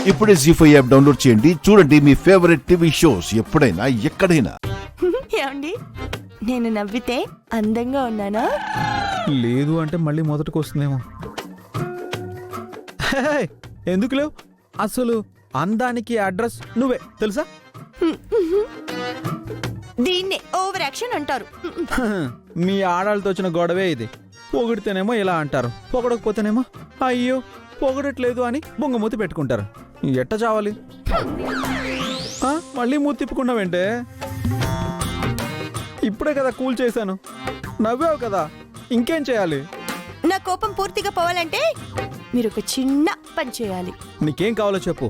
ఇప్పుడే జీ5 app download చేయండి. చూడండి మీ ఫేవరెట్ టీవీ షోస్ ఎప్పుడైనా ఎక్కడైనా. ఏమండి, నేను నవ్వితే అందంగా ఉన్నానా? లేదు అంటే మళ్ళీ మొదటికి వస్తుందేమో. ఎందుకు లేవు? అసలు అందానికి అడ్రస్ నువ్వే తెలుసా? దీన్నే ఓవర్ యాక్షన్ అంటారు. మీ ఆడాలతో వచ్చిన గొడవే ఇది. పొగిడితేనేమో ఇలా అంటారు, పొగడకపోతేనేమో అయ్యో పొగడట్లేదు అని బొంగమూతి పెట్టుకుంటారు. ఎట్ట చావాలి? మళ్ళీ మూతి తిప్పుకున్నావేంటే? ఇప్పుడే కదా కూల్ చేశాను, నవ్వావు కదా, ఇంకేం చేయాలి? నా కోపం పూర్తిగా పోవాలంటే మీరు ఒక చిన్న పని చేయాలి. నీకేం కావాలో చెప్పు.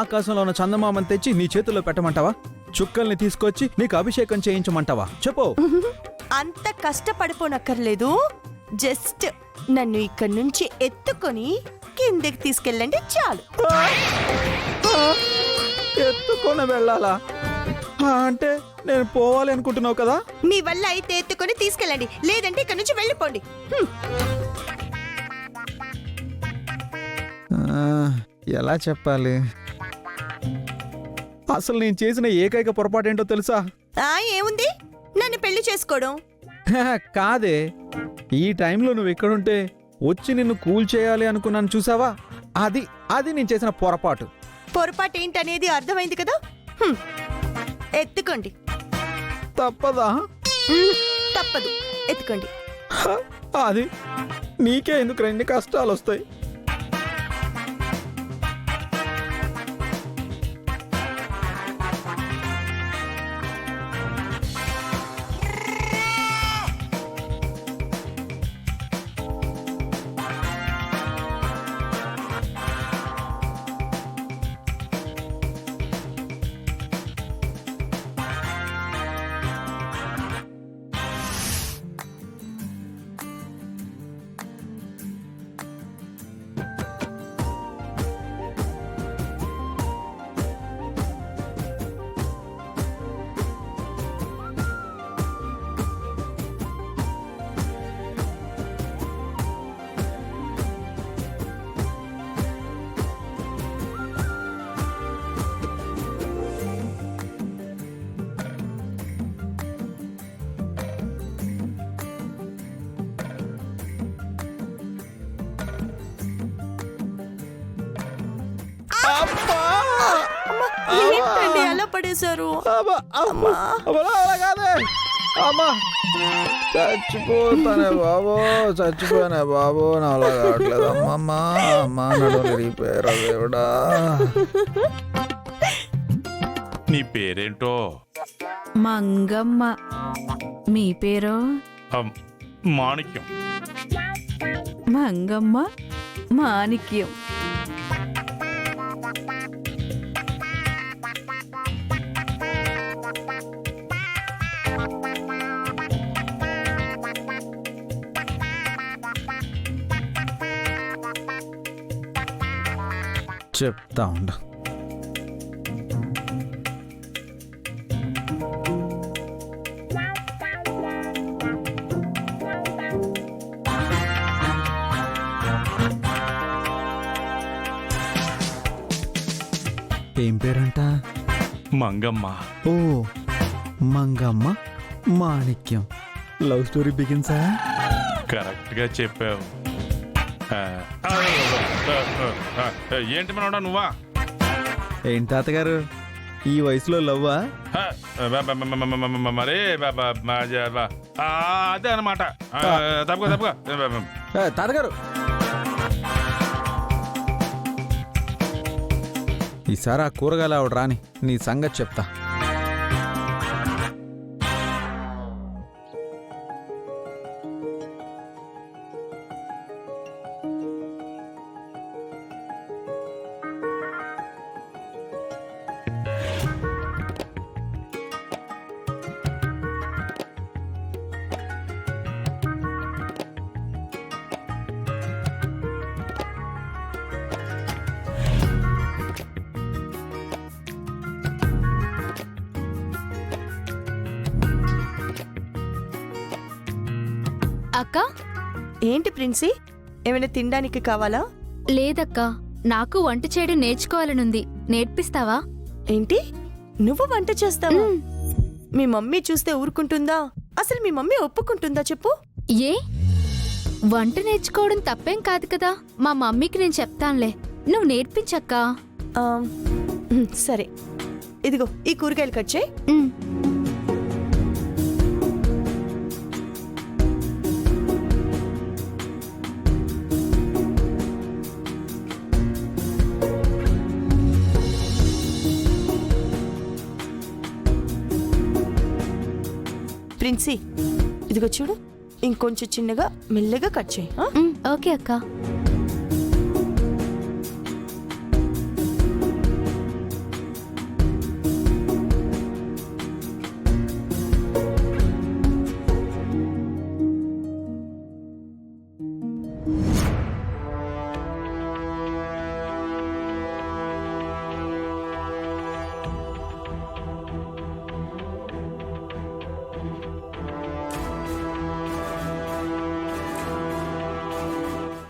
ఆకాశంలో ఉన్న చందమామని తెచ్చి నీ చేతుల్లో పెట్టమంటావా? చుక్కల్ని తీసుకొచ్చి నీకు అభిషేకం చేయించమంటావా? చెప్పు. అంత కష్టపడిపోనక్కర్లేదు. జస్ట్ నన్ను ఇక్కడి నుంచి ఎత్తుకొని కిందకి తీసుకెళ్ళండి చాలు. ఎత్తుకొని వెళ్ళాలా? అంటే నేను పోవాలి అనుకుంటున్నావు కదా? మీ వల్ల అయితే ఎత్తుకొని తీసుకెళ్ళండి, లేదంటే ఇక్కడి నుంచి వెళ్ళిపోండి. ఎలా చెప్పాలి? అసలు నేను చేసిన ఏకైక పొరపాటు ఏంటో తెలుసా? ఏముంది, నన్ను పెళ్లి చేసుకోవడం. కాదే, ఈ టైంలో నువ్వు ఎక్కడుంటే వచ్చి నిన్ను కూల్ చేయాలి అనుకున్నాను చూసావా? అది నేను చేసిన పొరపాటు. పొరపాటు ఏంటనేది అర్థమైంది కదా. ఎత్తుకోండి. తప్పదా? తప్పదు, ఎత్తుకోండి. అది నీకే ఎందుకు రెండు కష్టాలు వస్తాయి? ఏంటండి అలా పడేశారు? చచ్చిపోతానే బాబో, చచ్చిపోయానే బాబో, నా అలా కావట్లేదు. అమ్మమ్మా, అమ్మా నడు విరిగిపోయారు దేవుడా. నీ పేరేంటో? మంగమ్మ. మీ పేరు? మాణిక్యం. మంగమ్మ మాణిక్యం. చెప్తా ఉండు. ఏం పేరంట? మంగమ్మ. ఓ, మంగమ్మ మాణిక్యం. లవ్ స్టోరీ బిగిన్సా? కరెక్ట్ గా చెప్పావు. ఏంటి మనోడా నువ్వా? ఏంటి తాతగారు, ఈ వయసులో లవ్వా? మరే అదే అనమాట. తప్పుగా తాతగారు, ఈసారి ఆ కూరగాయలు ఆవిడ రాని, నీ సంగతి చెప్తా. అక్క, ఏంటి ప్రిన్సీ, ఏమైనా తినడానికి కావాలా? లేదక్కా, నాకు వంట చేయడం నేర్చుకోవాలనుంది. నేర్పిస్తావా? ఏంటి, నువ్వు వంట చేస్తావా? మీ మమ్మీ చూస్తే ఊరుకుంటుందా? అసలు మీ మమ్మీ ఒప్పుకుంటుందా చెప్పు? ఏ, వంట నేర్చుకోవడం తప్పేం కాదు కదా. మా మమ్మీకి నేను చెప్తానులే, నువ్వు నేర్పించక్కా. ఆ, సరే, ఇదిగో ఈ కూరగాయలు కట్ చేయి. ఉమ్. ప్రిన్సీ, ఇదిగో చూడు, ఇంకొంచెం చిన్నగా మెల్లగా కట్ చేయి. ఆ? ఓకే అక్క.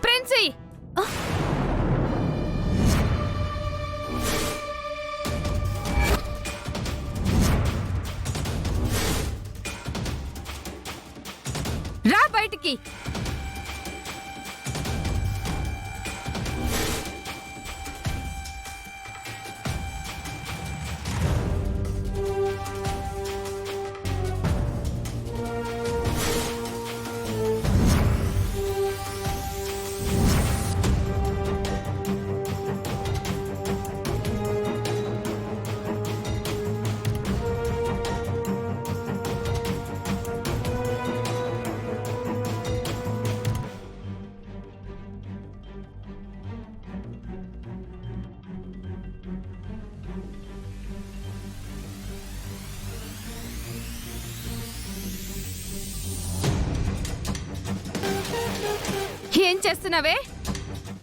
ప్రిన్సీ, రా బయటికి. ఏం చేస్తున్నావే?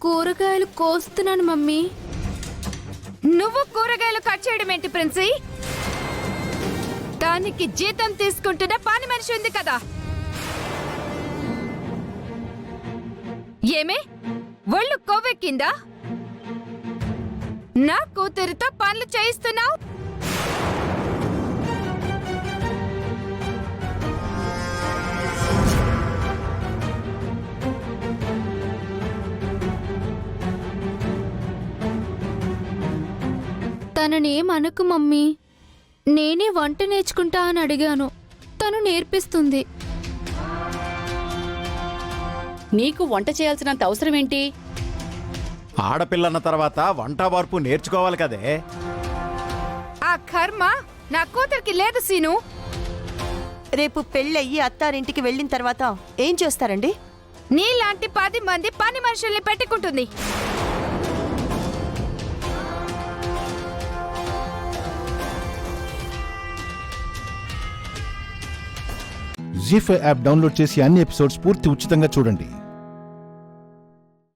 కూరగాయలు కోస్తున్నాను మమ్మీ. నువ్వు కూరగాయలు కట్ చేయడం ఏంటి ప్రిన్సీ? దానికి జీతం తీసుకుంటున్న పని మనిషి ఉంది కదా. ఏమే, ఒళ్ళు కొవ్వెక్కిందా? నా కూతురితో పనులు చేయిస్తున్నావు. తననేం అనకు మమ్మీ, నేనే వంట నేర్చుకుంటా అని అడిగాను, తను నేర్పిస్తుంది. నీకు వంట చేయాల్సినంత అవసరం ఏంటి? ఆడపిల్లన్న తర్వాత వంట వార్పు నేర్చుకోవాలి కదే. ఆ కర్మ నా కూతురికి లేదు సీను. రేపు పెళ్ళయ్యి అత్తారింటికి వెళ్ళిన తర్వాత ఏం చేస్తారండి? నీలాంటి 10 మంది పని మనుషుల్ని పెట్టుకుంటుంది. జీ5 యాప్ డౌన్లోడ్ చేసి అన్ని ఎపిసోడ్స్ పూర్తి ఉచితంగా చూడండి.